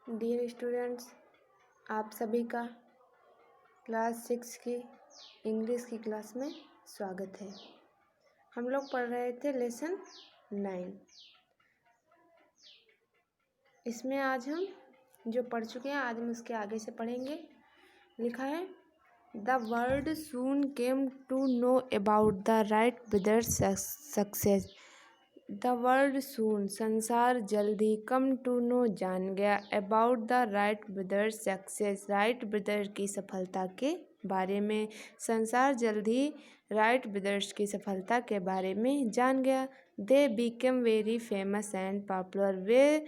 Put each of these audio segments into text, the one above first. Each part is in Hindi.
डियर स्टूडेंट्स, आप सभी का क्लास 6 की इंग्लिश की क्लास में स्वागत है। हम लोग पढ़ रहे थे लेसन 9। इसमें आज हम जो पढ़ चुके हैं आज हम उसके आगे से पढ़ेंगे। लिखा है the world soon came to know about the Wright brothers success. The world soon संसार जल्दी कम टू नो जान गया about the Wright brothers success Wright brother की सफलता के बारे में। संसार जल्दी राइट ब्रदर्स की सफलता के बारे में जान गया। They became very famous and popular. वे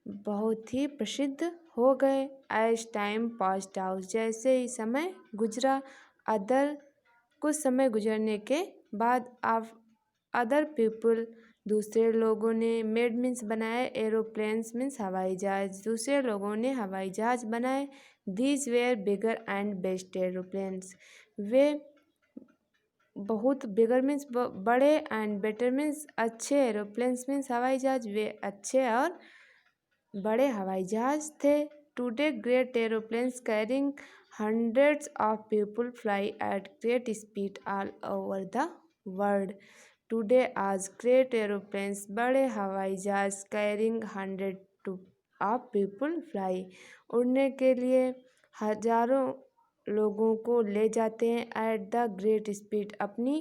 बहुत ही प्रसिद्ध हो गए। एज टाइम पास्ड आउट जैसे ही समय गुजरा। अदर कुछ समय गुजरने के बाद अदर पीपल दूसरे लोगों ने मेड मीन्स बनाए। एरोप्लेन्स मीन्स हवाई जहाज दूसरे लोगों ने हवाई जहाज बनाए। These were bigger and best aeroplanes वे बहुत बिगर मीन्स बड़े एंड बेटर मीन्स अच्छे। एरोप्लेन्स मीन्स हवाई जहाज वे अच्छे और बड़े हवाई जहाज थे। Today great aeroplanes carrying hundreds of people fly at great speed all over the world. Today आज ग्रेट एरोप्लेन्स बड़े हवाई जहाज कैरिंग 100 ऑफ पीपल फ्लाई उड़ने के लिए हजारों लोगों को ले जाते हैं। एट द ग्रेट स्पीड अपनी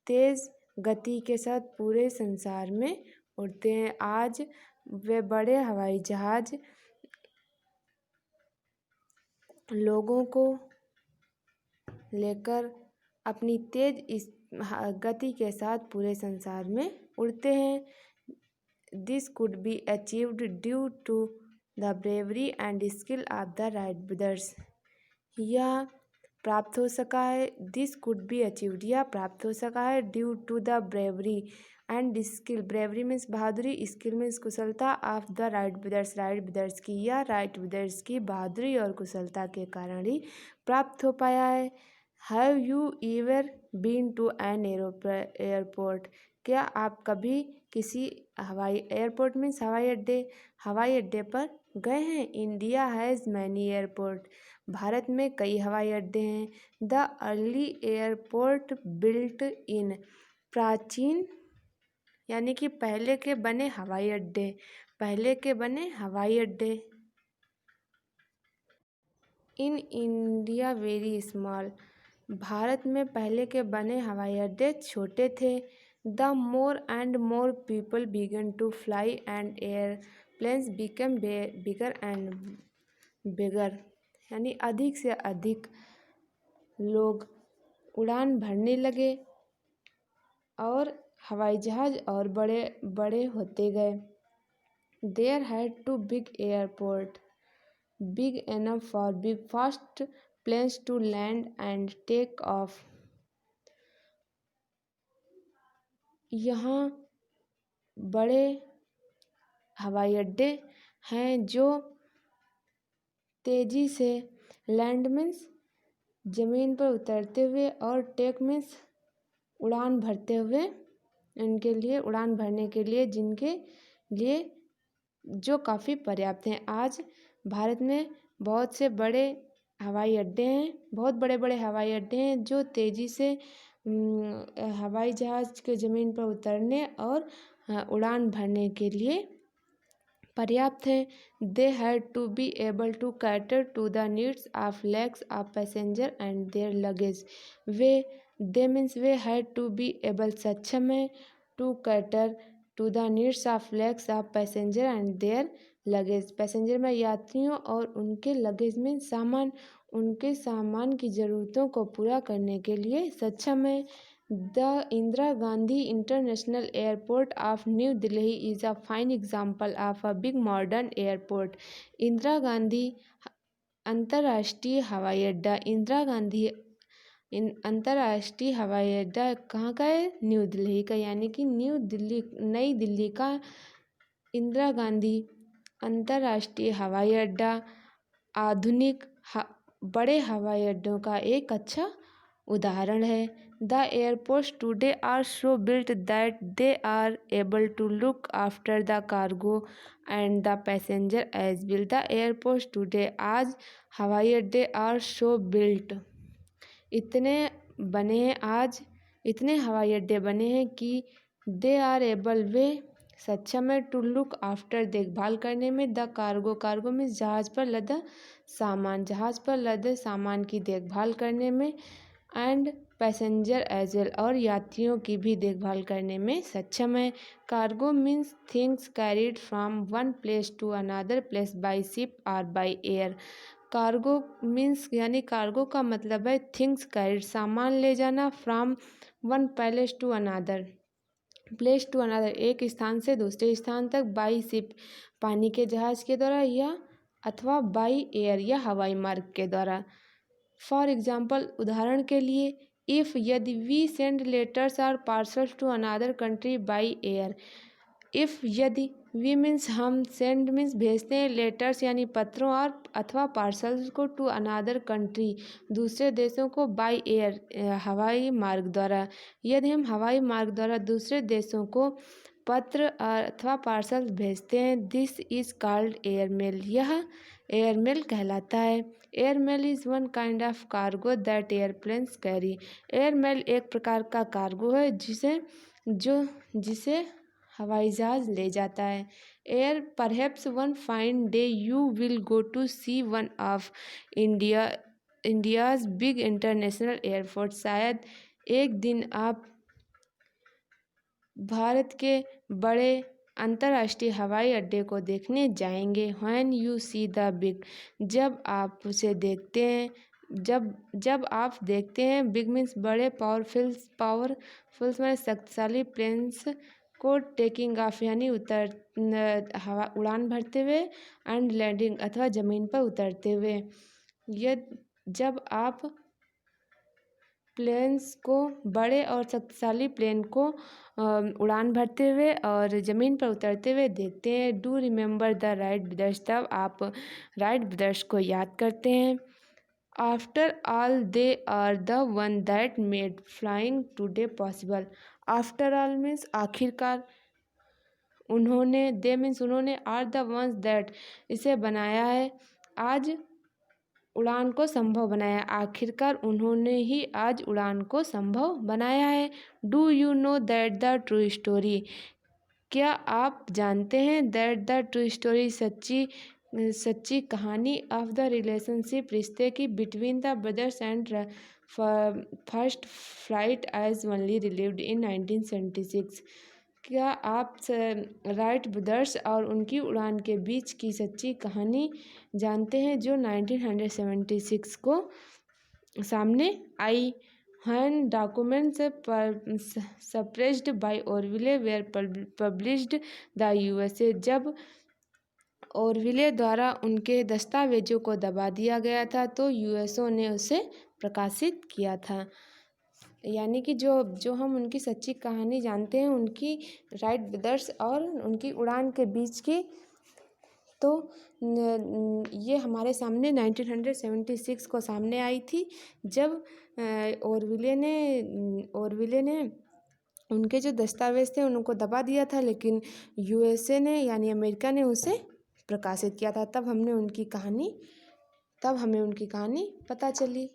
तेज गति के साथ पूरे संसार में उड़ते हैं। आज वे बड़े हवाई जहाज लोगों को लेकर अपनी तेज गति के साथ पूरे संसार में उड़ते हैं। This could be achieved due to the bravery and skill of the Wright brothers. यह प्राप्त हो सका है। दिस कुड बी अचीव्ड यह प्राप्त हो सका है due to the bravery and skill. Bravery means बहादुरी, स्किल मीन्स कुशलता ऑफ द राइट ब्रदर्स की। यह राइट ब्रदर्स की बहादुरी और कुशलता के कारण ही प्राप्त हो पाया है। Have you ever been to an airport. क्या आप कभी किसी एयरपोर्ट मीन्स हवाई अड्डे पर गए हैं। India has many airport Bharat में कई हवाई अड्डे हैं। The early airport built in प्राचीन यानी कि पहले के बने हवाई अड्डे in India very small Bharat में पहले के बने हवाई अड्डे छोटे थे। The more and more people began to fly and airplanes become bigger and bigger यानी अधिक से अधिक लोग उड़ान भरने लगे और हवाई जहाज और बड़े बड़े होते गए। There had to big airport big enough for big fast planes to land and take off. यहाँ बड़े हवाई अड्डे हैं जो तेजी से लैंड मीन्स जमीन पर उतरते हुए और टेक मीन्स उड़ान भरते हुए उनके लिए उड़ान भरने के लिए जिनके लिए जो काफ़ी पर्याप्त हैं। आज भारत में बहुत से बड़े हवाई अड्डे हैं, बहुत बड़े बड़े हवाई अड्डे हैं जो तेज़ी से हवाई जहाज़ के ज़मीन पर उतरने और उड़ान भरने के लिए पर्याप्त हैं। They had to be able to cater to the needs of lakhs of passenger and their luggage. They means they had to be able सक्षम है to cater to the needs of lakhs of passenger and their luggage. Passenger में यात्रियों और उनके लगेज में उनके सामान की ज़रूरतों को पूरा करने के लिए सक्षम है। The Indira Gandhi international airport of new Delhi is a fine example of a big modern airport. Indira Gandhi अंतर्राष्ट्रीय हवाई अड्डा अंतर्राष्ट्रीय हवाई अड्डा कहाँ का है। न्यू दिल्ली का यानी कि नई दिल्ली का इंदिरा गांधी अंतर्राष्ट्रीय हवाई अड्डा आधुनिक बड़े हवाई अड्डों का एक अच्छा उदाहरण है, the airports today are so built that they are able to look after the cargo and the passenger as well. The airports today, आज हवाई अड्डे आर सो बिल्ट, इतने बने हैं आज, इतने हवाई अड्डे बने हैं कि दे आर एबल, वे सक्षम है, टू लुक आफ्टर, देखभाल करने में, द कार्गो, कार्गो में जहाज पर लदा सामान, जहाज पर लदे सामान की देखभाल करने में, एंड पैसेंजर एज वेल, और यात्रियों की भी देखभाल करने में सक्षम है। Cargo means things carried from one place to another place by ship और बाय एयर। कार्गो मीन्स यानी कार्गो का मतलब है थिंग्स कैरिड, सामान ले जाना, from one place to another place to another, एक स्थान से दूसरे स्थान तक, बाई शिप, पानी के जहाज के द्वारा, या अथवा बाई एयर, या हवाई मार्ग के द्वारा। फॉर एग्जाम्पल, उदाहरण के लिए, इफ़, यदि, वी सेंड लेटर्स और parcels to another country by air. If, यदि, वी मीन्स हम, सेंड मीन्स भेजते हैं, लेटर्स यानी पत्रों, और अथवा पार्सल्स को, टू अनदर कंट्री, दूसरे देशों को, बाई एयर, हवाई मार्ग द्वारा। यदि हम हवाई मार्ग द्वारा दूसरे देशों को पत्र अथवा पार्सल भेजते हैं, दिस इज़ कॉल्ड एयरमेल, यह एयरमेल कहलाता है। Airmail is one kind of cargo that airplanes carry. Airmail एक प्रकार का कार्गो है जिसे हवाई जहाज ले जाता है। Air, perhaps one fine day you will go to see one of India's big international airport. शायद एक दिन आप भारत के बड़े अंतर्राष्ट्रीय हवाई अड्डे को देखने जाएंगे। When you see the big, जब आप उसे देखते हैं, जब आप देखते हैं, बिग मीन्स बड़े, पावरफुल्स में शक्तिशाली, प्लेन्स को टेकिंग ऑफ यानी उड़ान भरते हुए, एंड लैंडिंग अथवा ज़मीन पर उतरते हुए। जब आप प्लेन्स को, बड़े और शक्तिशाली प्लेन को उड़ान भरते हुए और ज़मीन पर उतरते हुए देखते हैं। Do remember the Wright brothers, तब आप राइट ब्रदर्स को याद करते हैं। After all they are the one that made flying today possible. After all means आखिरकार, उन्होंने, दे मीन्स उन्होंने, आर द वंस दैट, इसे बनाया है, आज उड़ान को संभव बनाया। आखिरकार उन्होंने ही आज उड़ान को संभव बनाया है। Do you know that the true story, क्या आप जानते हैं, दैट द ट्रू स्टोरी, सच्ची कहानी, ऑफ द रिलेशनशिप, रिश्ते की, between the brothers and first flight as only relieved in 1976। क्या आप राइट ब्रदर्स और उनकी उड़ान के बीच की सच्ची कहानी जानते हैं जो 1976 को सामने आई। When documents suppressed by Orwell were published the USA, जब ओरविले द्वारा उनके दस्तावेजों को दबा दिया गया था तो यूएसओ ने उसे प्रकाशित किया था। यानी कि जो हम उनकी सच्ची कहानी जानते हैं, उनकी राइट ब्रदर्स और उनकी उड़ान के बीच की, तो ये हमारे सामने 1976 को सामने आई थी, जब ओरविले ने उनके जो दस्तावेज थे उनको दबा दिया था, लेकिन यूएसए ने यानी अमेरिका ने उसे प्रकाशित किया था। तब हमें उनकी कहानी पता चली।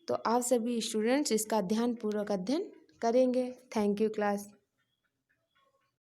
तो आप सभी स्टूडेंट्स इसका ध्यानपूर्वक अध्ययन करेंगे। Thank you class.